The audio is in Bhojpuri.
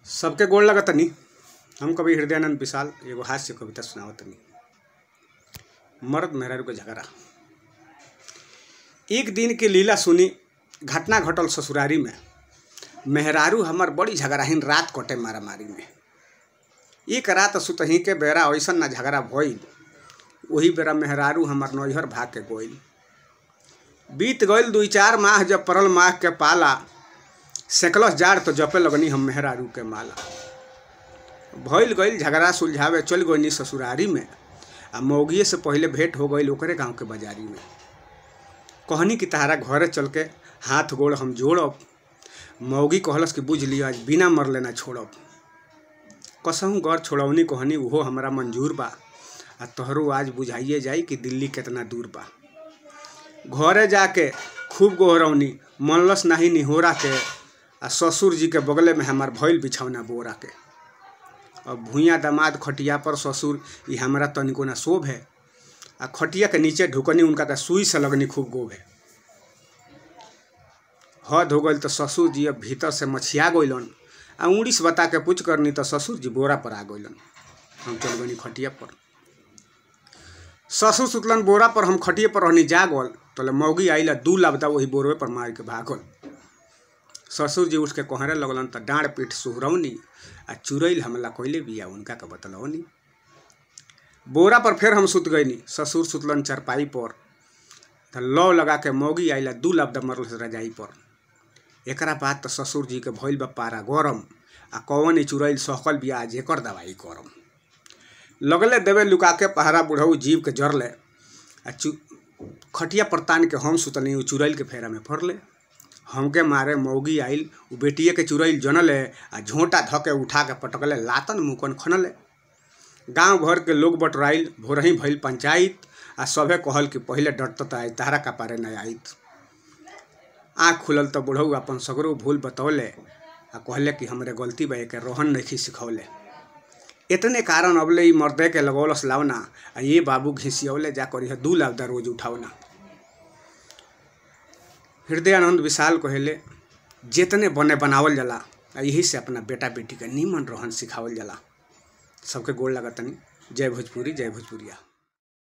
सबके गोड़ लगतनी। हम कवि हृदयानंद विशाल एगो हास्य कविता सुनावतनी। मर्द मेहरारू के झगड़ा। एक दिन के लीला सुनी, घटना घटल ससुरारी में। मेहरारू हमर बड़ी झगड़ाहीन, रात कटे मारामारी में। एक रात सुतही के बेरा ऐसन ना झगड़ा भइल, वही बेरा मेहरारू हमर नैहर भाग के गोइल। बीत गइल 2-4 माह, जब पड़ल माह के पाला, सेकलस जाड़ तो जपे लगनी हम मेहरारू के माला। भइल गइल झगड़ा सुलझावे चल गइनी ससुरारी में, आ मौगिए से पहले भेंट हो गइल ओकरे गांव के बाजारी में। कहनी कि तहारा घरे चल के हाथ गोड़ हम जोड़ब। मौगी कहलस कि बुझ लिया आज बिना मरले ना छोड़ब। कसहूँ घर छोड़ौनी कहनी उहो हमरा मंजूर बा, आ तोहरो आज बुझाइए जाई कि दिल्ली कितना दूर बा। घरे जाके खूब गोहरौनी, मनलस नाही निहोरा के, आ ससुर जी के बगले में हमार भइल बिछौना बोरा के। अब भूइया दामाद खटिया पर, ससुर ई हमरा तनिको ना शोभ है। आ खटिया के नीचे ढुकनी, उनका का सुई से लगनी खूब गोभ है। हद हो गइल तो ससुर जी अब भीतर से मछिया गइलन, आ उड़ीस बता के पूछ करनी तो ससुर जी बोरा पर आ गइलन। हम चल गनी खटिया पर। ससुर सुतलन बोरा पर, हम खटिया पर रहनी जागल। तो मौगी आइला 2 लाबदा वही बोरवे पर मार के भागल। ससुर जी उठ के कहरे लगलन तो डाँड़ पीठ सुहरौनी, आ चुरैल हमला कइले बिया उनका के बतलौनी। बोरा पर फिर हम सुत गईनी, ससुर सुतलन चरपाई पर। तो लौ लगा के मौगी आइला 2 लाबदा मरल रजाई पर। एकरा बाद तो ससुर जी के भइल बा पारा गरम, आ कौन चुरैल सहकल बिया आज एकर दवाई करम। लगले देवे लुका के पहरा बुढ़ऊ जीव के जरले, आ खटिया पर तान के हम सुतनी, चुरैल के फेरा में फरले। हमके मारे मौगी आइल, उ बेटिए के चुरैल जनले, आ झोंटा धके उठा के पटकले, लातन मुकन खनले। गांव भर के लोग बटराइल, भोरही भइल पंचायत, आ सभे कहल कि पहले डटत आई तहरा का पारे न आइत। आँख खुलल तो बुढ़ऊ अपन सगरो भूल बतौले, आ कहले कि हमरे गलती बा, के रोहन नहीं सिखौले। इतने कारण अबले ई मर्दे के लगौलस लावना, आ ये बाबू घिसियौले जा करी 2 लाबदा रोज उठावना। हृदयानंद विशाल कहेले, जितने बने बनावल जाला, यही से अपना बेटा बेटी के नीमन रोहन सिखावल जाला। सबके गोड़ लगतनी। जय भोजपुरी, जय भोजपुरिया।